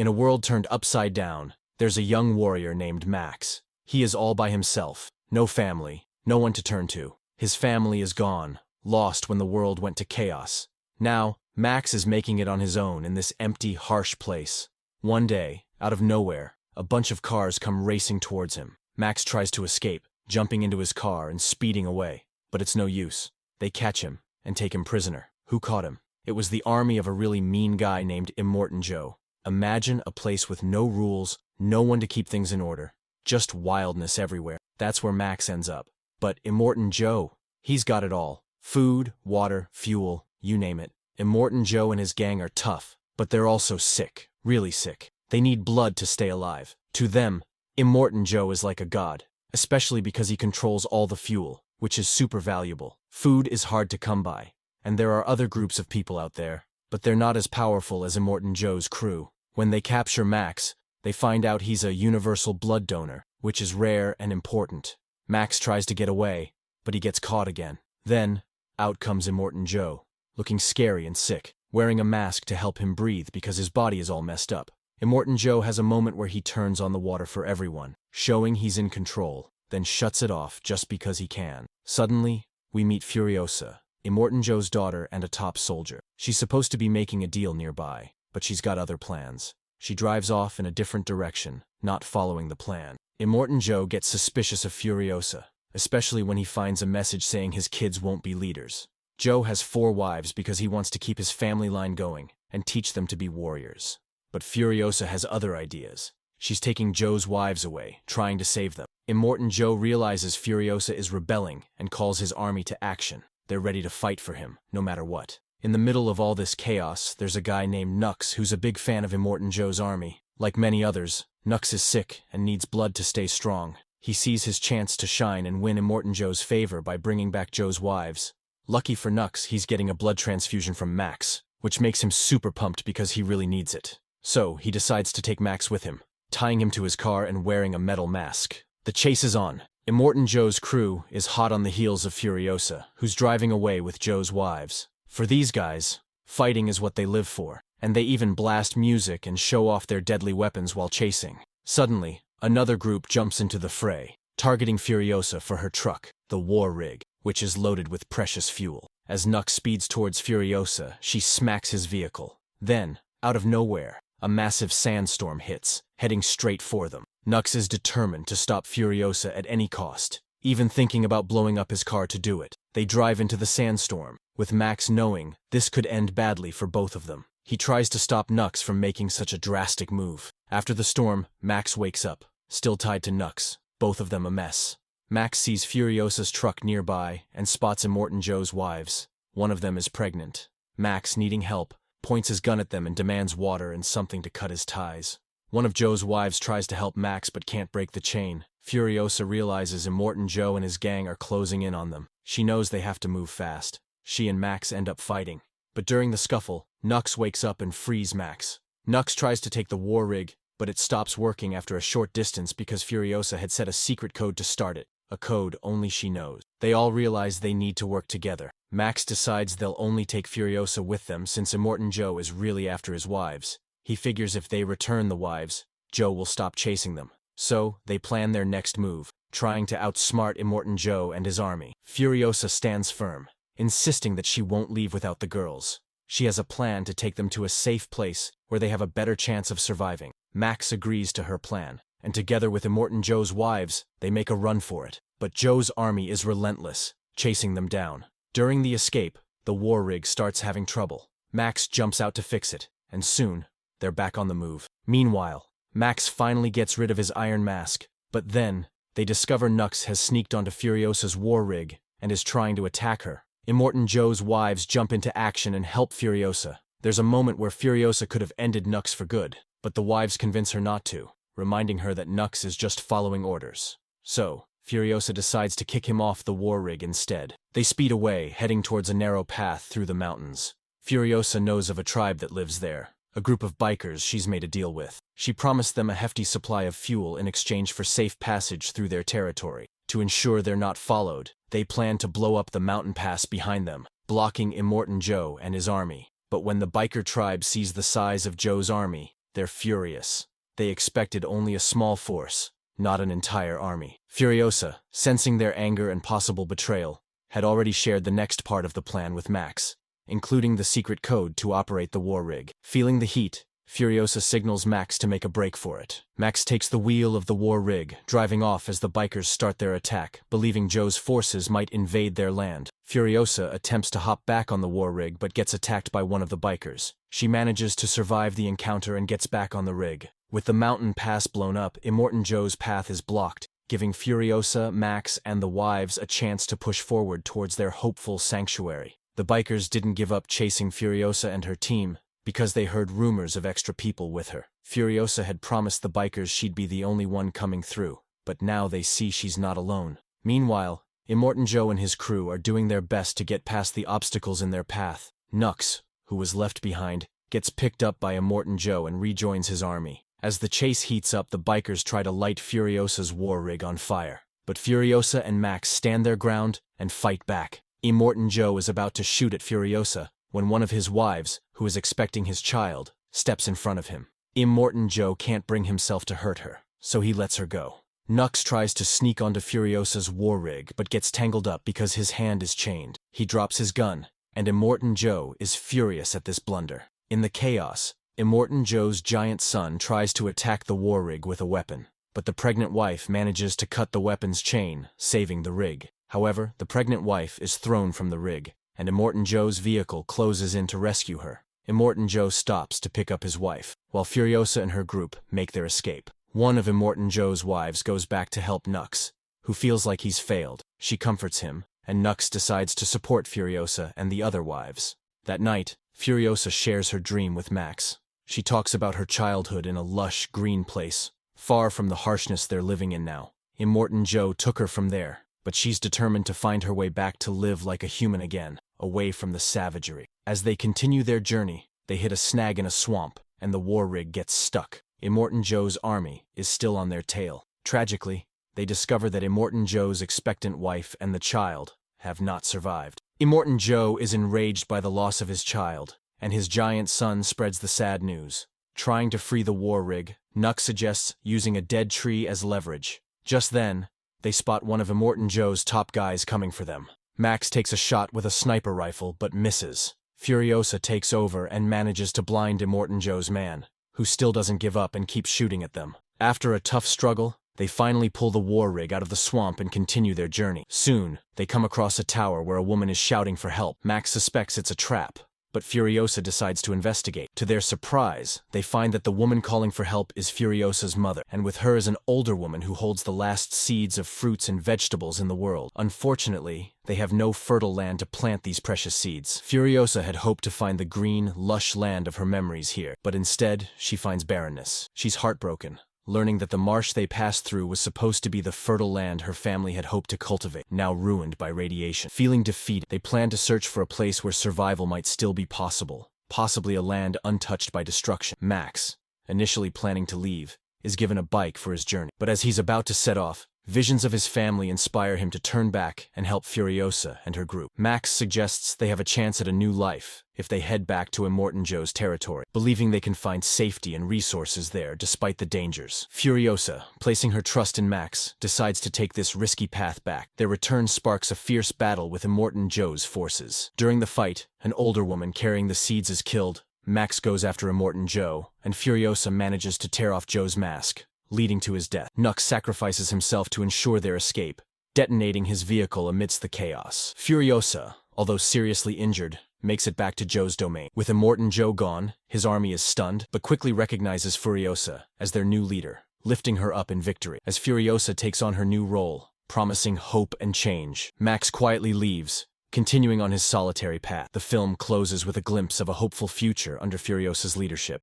In a world turned upside down, there's a young warrior named Max. He is all by himself, no family, no one to turn to. His family is gone, lost when the world went to chaos. Now, Max is making it on his own in this empty, harsh place. One day, out of nowhere, a bunch of cars come racing towards him. Max tries to escape, jumping into his car and speeding away. But it's no use. They catch him and take him prisoner. Who caught him? It was the army of a really mean guy named Immortan Joe. Imagine a place with no rules, no one to keep things in order. Just wildness everywhere. That's where Max ends up. But Immortan Joe, he's got it all. Food, water, fuel, you name it. Immortan Joe and his gang are tough, but they're also sick, really sick. They need blood to stay alive. To them, Immortan Joe is like a god, especially because he controls all the fuel, which is super valuable. Food is hard to come by, and there are other groups of people out there, but they're not as powerful as Immortan Joe's crew. When they capture Max, they find out he's a universal blood donor, which is rare and important. Max tries to get away, but he gets caught again. Then, out comes Immortan Joe, looking scary and sick, wearing a mask to help him breathe because his body is all messed up. Immortan Joe has a moment where he turns on the water for everyone, showing he's in control, then shuts it off just because he can. Suddenly, we meet Furiosa, Immortan Joe's daughter and a top soldier. She's supposed to be making a deal nearby, but she's got other plans. She drives off in a different direction, not following the plan. Immortan Joe gets suspicious of Furiosa, especially when he finds a message saying his kids won't be leaders. Joe has 4 wives because he wants to keep his family line going and teach them to be warriors. But Furiosa has other ideas. She's taking Joe's wives away, trying to save them. Immortan Joe realizes Furiosa is rebelling and calls his army to action. They're ready to fight for him, no matter what. In the middle of all this chaos, there's a guy named Nux who's a big fan of Immortan Joe's army. Like many others, Nux is sick and needs blood to stay strong. He sees his chance to shine and win Immortan Joe's favor by bringing back Joe's wives. Lucky for Nux, he's getting a blood transfusion from Max, which makes him super pumped because he really needs it. So, he decides to take Max with him, tying him to his car and wearing a metal mask. The chase is on. Immortan Joe's crew is hot on the heels of Furiosa, who's driving away with Joe's wives. For these guys, fighting is what they live for, and they even blast music and show off their deadly weapons while chasing. Suddenly, another group jumps into the fray, targeting Furiosa for her truck, the war rig, which is loaded with precious fuel. As Nux speeds towards Furiosa, she smacks his vehicle. Then, out of nowhere, a massive sandstorm hits, heading straight for them. Nux is determined to stop Furiosa at any cost, even thinking about blowing up his car to do it. They drive into the sandstorm, with Max knowing this could end badly for both of them. He tries to stop Nux from making such a drastic move. After the storm, Max wakes up, still tied to Nux, both of them a mess. Max sees Furiosa's truck nearby and spots Immortan Joe's wives. One of them is pregnant. Max, needing help, points his gun at them and demands water and something to cut his ties. One of Joe's wives tries to help Max but can't break the chain. Furiosa realizes Immortan Joe and his gang are closing in on them. She knows they have to move fast. She and Max end up fighting. But during the scuffle, Nux wakes up and frees Max. Nux tries to take the war rig, but it stops working after a short distance because Furiosa had set a secret code to start it, a code only she knows. They all realize they need to work together. Max decides they'll only take Furiosa with them since Immortan Joe is really after his wives. He figures if they return the wives, Joe will stop chasing them. So, they plan their next move, trying to outsmart Immortan Joe and his army. Furiosa stands firm, insisting that she won't leave without the girls. She has a plan to take them to a safe place where they have a better chance of surviving. Max agrees to her plan, and together with Immortan Joe's wives, they make a run for it. But Joe's army is relentless, chasing them down. During the escape, the war rig starts having trouble. Max jumps out to fix it, and soon, they're back on the move. Meanwhile, Max finally gets rid of his iron mask, but then, they discover Nux has sneaked onto Furiosa's war rig and is trying to attack her. Immortan Joe's wives jump into action and help Furiosa. There's a moment where Furiosa could have ended Nux for good, but the wives convince her not to, reminding her that Nux is just following orders. So, Furiosa decides to kick him off the war rig instead. They speed away, heading towards a narrow path through the mountains. Furiosa knows of a tribe that lives there, a group of bikers she's made a deal with. She promised them a hefty supply of fuel in exchange for safe passage through their territory. To ensure they're not followed, they plan to blow up the mountain pass behind them, blocking Immortan Joe and his army. But when the biker tribe sees the size of Joe's army, They're furious. They expected only a small force, not an entire army. Furiosa, sensing their anger and possible betrayal, had already shared the next part of the plan with Max, including the secret code to operate the war rig. Feeling the heat, Furiosa signals Max to make a break for it. Max takes the wheel of the war rig, driving off as the bikers start their attack, believing Joe's forces might invade their land. Furiosa attempts to hop back on the war rig but gets attacked by one of the bikers. She manages to survive the encounter and gets back on the rig. With the mountain pass blown up, Immortan Joe's path is blocked, giving Furiosa, Max, and the wives a chance to push forward towards their hopeful sanctuary. The bikers didn't give up chasing Furiosa and her team, because they heard rumors of extra people with her. Furiosa had promised the bikers she'd be the only one coming through, but now they see she's not alone. Meanwhile, Immortan Joe and his crew are doing their best to get past the obstacles in their path. Nux, who was left behind, gets picked up by Immortan Joe and rejoins his army. As the chase heats up, the bikers try to light Furiosa's war rig on fire. But Furiosa and Max stand their ground and fight back. Immortan Joe is about to shoot at Furiosa when one of his wives, who is expecting his child, steps in front of him. Immortan Joe can't bring himself to hurt her, so he lets her go. Nux tries to sneak onto Furiosa's war rig but gets tangled up because his hand is chained. He drops his gun, and Immortan Joe is furious at this blunder. In the chaos, Immortan Joe's giant son tries to attack the war rig with a weapon, but the pregnant wife manages to cut the weapon's chain, saving the rig. However, the pregnant wife is thrown from the rig, and Immortan Joe's vehicle closes in to rescue her. Immortan Joe stops to pick up his wife, while Furiosa and her group make their escape. One of Immortan Joe's wives goes back to help Nux, who feels like he's failed. She comforts him, and Nux decides to support Furiosa and the other wives. That night, Furiosa shares her dream with Max. She talks about her childhood in a lush, green place, far from the harshness they're living in now. Immortan Joe took her from there, but she's determined to find her way back to live like a human again, away from the savagery. As they continue their journey, they hit a snag in a swamp, and the war rig gets stuck. Immortan Joe's army is still on their tail. Tragically, they discover that Immortan Joe's expectant wife and the child have not survived. Immortan Joe is enraged by the loss of his child, and his giant son spreads the sad news. Trying to free the war rig, Nux suggests using a dead tree as leverage. Just then, they spot one of Immortan Joe's top guys coming for them. Max takes a shot with a sniper rifle but misses. Furiosa takes over and manages to blind Immortan Joe's man, who still doesn't give up and keeps shooting at them. After a tough struggle, they finally pull the war rig out of the swamp and continue their journey. Soon, they come across a tower where a woman is shouting for help. Max suspects it's a trap, but Furiosa decides to investigate. To their surprise, they find that the woman calling for help is Furiosa's mother, and with her is an older woman who holds the last seeds of fruits and vegetables in the world. Unfortunately, they have no fertile land to plant these precious seeds. Furiosa had hoped to find the green, lush land of her memories here, but instead, she finds barrenness. She's heartbroken, learning that the marsh they passed through was supposed to be the fertile land her family had hoped to cultivate, now ruined by radiation. Feeling defeated, they plan to search for a place where survival might still be possible, possibly a land untouched by destruction. Max, initially planning to leave, is given a bike for his journey. But as he's about to set off, visions of his family inspire him to turn back and help Furiosa and her group. Max suggests they have a chance at a new life if they head back to Immortan Joe's territory, believing they can find safety and resources there despite the dangers. Furiosa, placing her trust in Max, decides to take this risky path back. Their return sparks a fierce battle with Immortan Joe's forces. During the fight, an older woman carrying the seeds is killed. Max goes after Immortan Joe, and Furiosa manages to tear off Joe's mask, leading to his death. Nux sacrifices himself to ensure their escape, detonating his vehicle amidst the chaos. Furiosa, although seriously injured, makes it back to Joe's domain. With Immortan Joe gone, his army is stunned, but quickly recognizes Furiosa as their new leader, lifting her up in victory. As Furiosa takes on her new role, promising hope and change, Max quietly leaves, continuing on his solitary path. The film closes with a glimpse of a hopeful future under Furiosa's leadership.